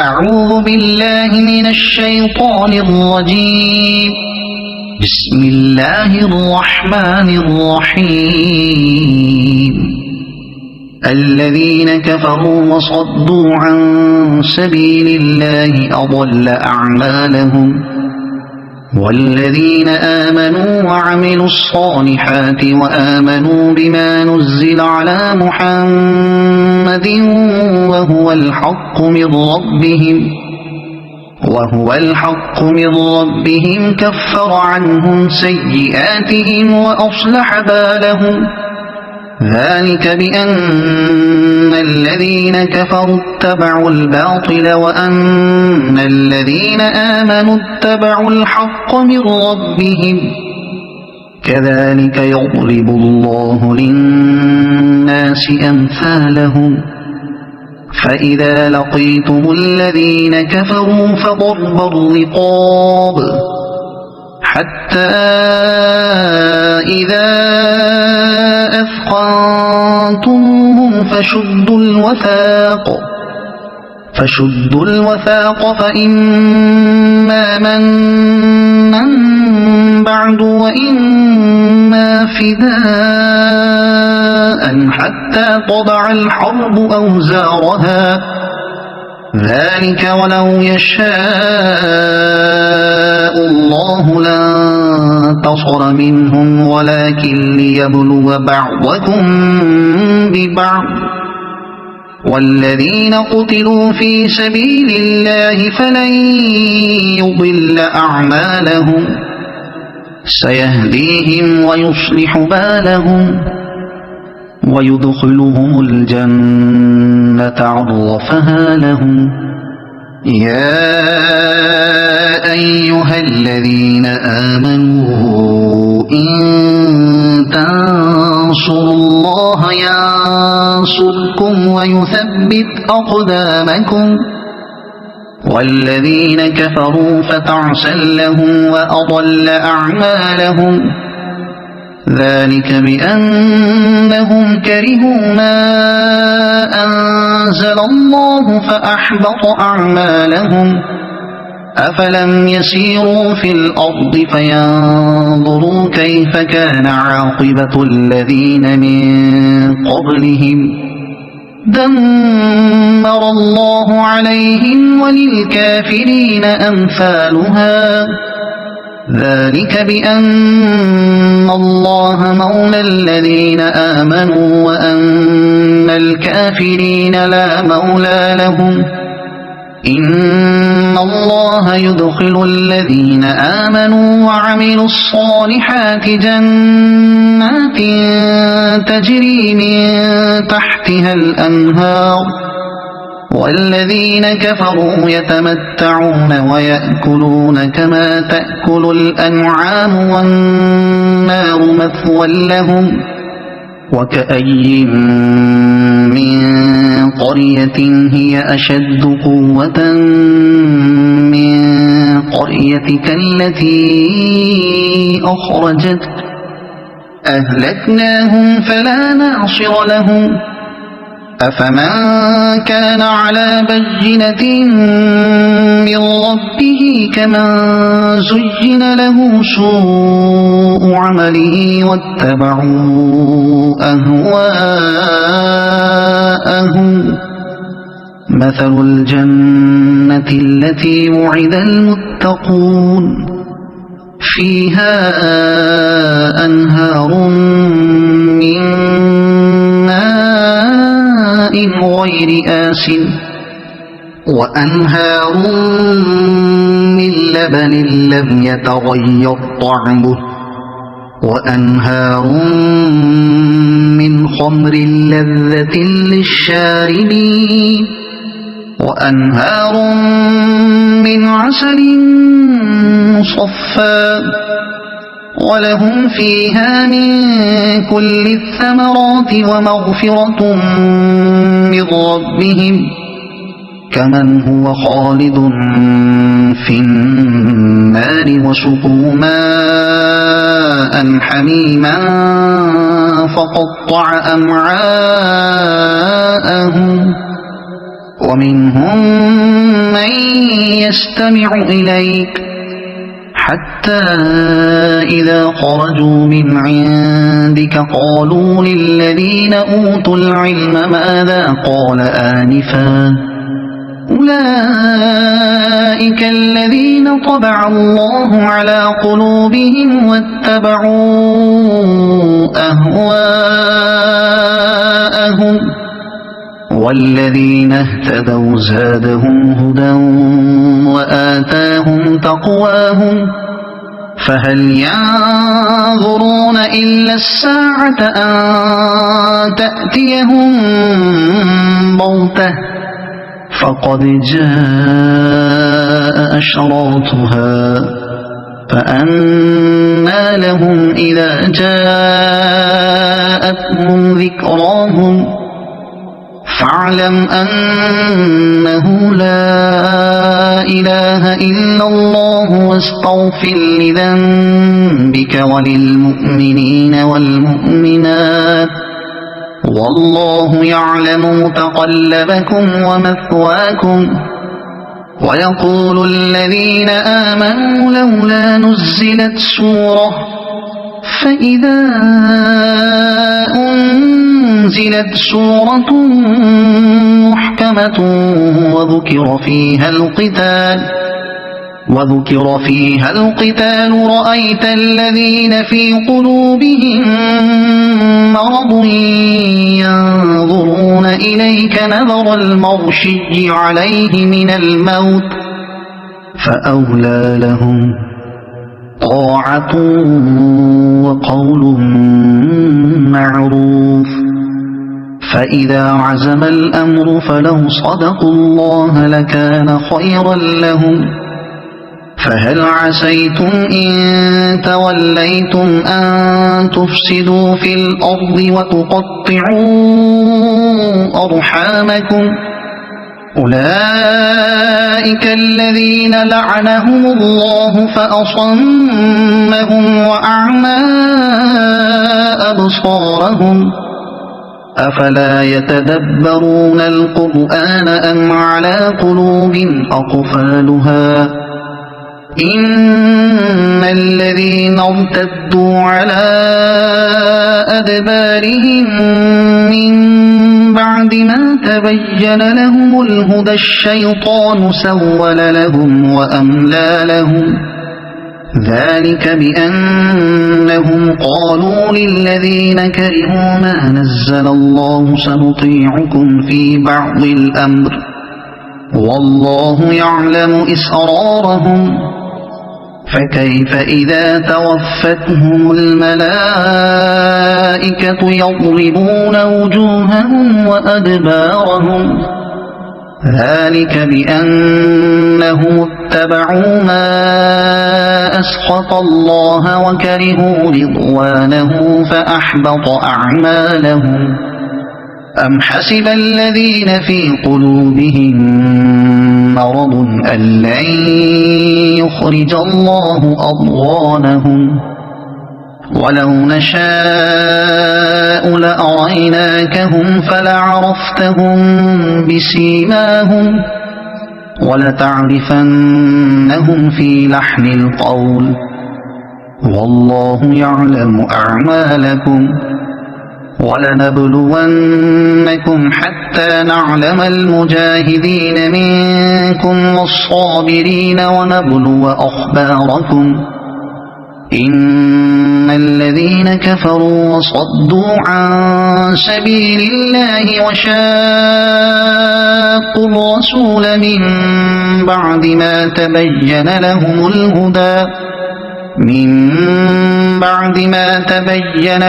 أعوذ بالله من الشيطان الرجيم. بسم الله الرحمن الرحيم. الذين كفروا وصدوا عن سبيل الله أضل أعمالهم، والذين آمنوا وعملوا الصالحات وآمنوا بما نزل على محمد وهو الحق من ربهم كفر عنهم سيئاتهم وأصلح بالهم. ذلك بأن الذين كفروا اتبعوا الباطل وأن الذين آمنوا اتبعوا الحق من ربهم. كذلك يضرب الله للناس أمثالهم. فإذا لقيتم الذين كفروا فضرب الرقاب حتى إذا أثخنتموهم فشدوا الوثاق فإما منا بعد وإما فداء حتى تضع الحرب أوزارها. ذلك ولو يشاء الله لانتصر منهم ولكن ليبلو بعضكم ببعض. والذين قتلوا في سبيل الله فلن يضل أعمالهم سيهديهم ويصلح بالهم ويدخلهم الجنة عرفها لهم. يا أيها الذين آمنوا إن تنصروا الله ينصركم ويثبت أقدامكم. والذين كفروا فتعسا لهم وأضل أعمالهم. ذلك بأنهم كرهوا ما أنزل الله فأحبط أعمالهم. أفلم يسيروا في الأرض فينظروا كيف كان عاقبة الذين من قبلهم. دمر الله عليهم وللكافرين أمثالها. ذلك بأن الله مولى الذين آمنوا وأن الكافرين لا مولى لهم. إن الله يدخل الذين آمنوا وعملوا الصالحات جنات تجري من تحتها الأنهار. والذين كفروا يتمتعون ويأكلون كما تأكل الأنعام والنار مثوى لهم. وكأي من قرية هي أشد قوة من قريتك التي أخرجت أهلكناهم فلا ناصر لهم. أفمن كان على بينة من ربه كمن زين له سوء عمله واتبعوا أهواءهم. مثل الجنة التي وعد المتقون فيها أنهار من غير آسن وأنهار من لبن لم يتغير طعمه وأنهار من خمر لذة للشاربين وأنهار من عسل مصفى ولهم فيها من كل الثمرات ومغفرة من ربهم كمن هو خالد في النار وسقوا ماء حميما فقطع أمعاءهم ومنهم من يستمع إليك حتى إذا خرجوا من عندك قالوا للذين أوتوا العلم ماذا قال آنفا أولئك الذين طبع الله على قلوبهم واتبعوا أهواءهم والذين اهتدوا زادهم هدى وآتاهم تقواهم فهل ينظرون إلا الساعة أن تأتيهم بغتة فقد جاء أشراطها فأنى لهم إذا جاءتهم ذكراهم فاعلم أنه لا إله إلا الله واستغفر لذنبك وللمؤمنين والمؤمنات والله يعلم متقلبكم ومثواكم ويقول الذين آمنوا لولا نزلت سورة فإذا أنزلت سورة محكمة وذكر فيها القتال رأيت الذين في قلوبهم مرض ينظرون إليك نظر المغشي عليه من الموت فأولى لهم طاعة وقول معروف فإذا عزم الأمر فلو صدقوا الله لكان خيرا لهم فهل عسيتم إن توليتم أن تفسدوا في الأرض وتقطعوا أرحامكم أولئك الذين لعنهم الله فأصمهم وأعمى أبصارهم أفلا يتدبرون القرآن أم على قلوب أقفالها إن الذين ارتدوا على أدبارهم من بعد ما تبين لهم الهدى الشيطان سول لهم وأملى لهم ذلك بأنهم قالوا للذين كرهوا ما نزل الله سنطيعكم في بعض الأمر والله يعلم إسرارهم فكيف إذا توفتهم الملائكة يضربون وجوههم وأدبارهم ذلك بأنهم اتبعوا ما أسخط الله وكرهوا رضوانه فأحبط أعمالهم أم حسب الذين في قلوبهم مرض أن لن يخرج الله أضغانهم ولو نشاء لأريناكهم فلعرفتهم بسيماهم ولتعرفنهم في لحن القول والله يعلم أعمالكم ولنبلونكم حتى نعلم المجاهدين منكم والصابرين ونبلو أخباركم إن الذين كفروا وصدوا عن سبيل الله وشاقوا الرسول من بعد ما تبين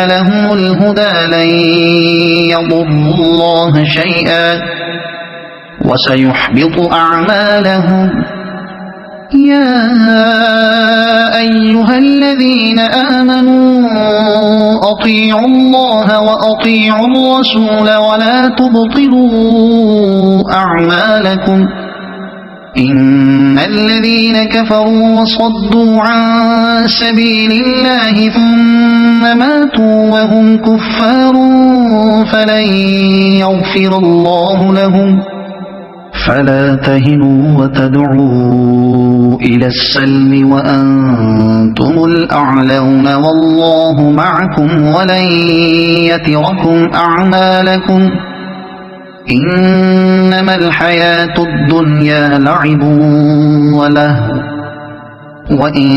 لهم الهدى لن يضروا الله شيئا وسيحبط أعمالهم يا أيها الذين آمنوا أطيعوا الله وأطيعوا الرسول ولا تبطلوا أعمالكم إن الذين كفروا وصدوا عن سبيل الله ثم ماتوا وهم كفار فلن يغفر الله لهم فلا تهنوا وتدعوا إلى السلم وأنتم الأعلون والله معكم ولن يتركم أعمالكم إنما الحياة الدنيا لعب ولهو وإن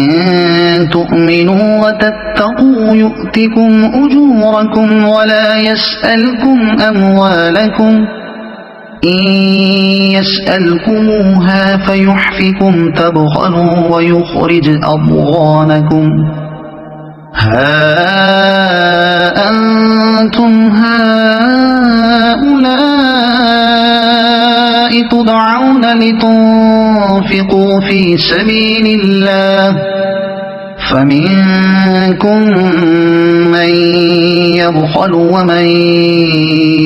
تؤمنوا وتتقوا يؤتكم أجوركم ولا يسألكم أموالكم إن يسألكموها فيحفكم تبخلوا ويخرج أضغانكم ها أنتم هؤلاء تدعون لتنفقوا في سبيل الله فمنكم من يبخل ومن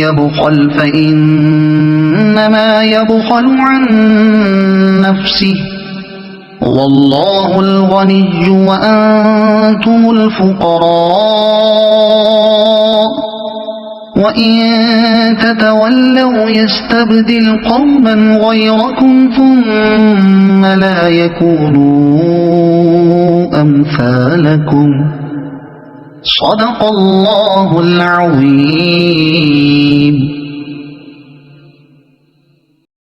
يبخل فإنما يبخل عن نفسه والله الغني وأنتم الفقراء وإن تتولوا يستبدل قوما غيركم ثم لا يكونوا أمثالكم صدق الله العظيم.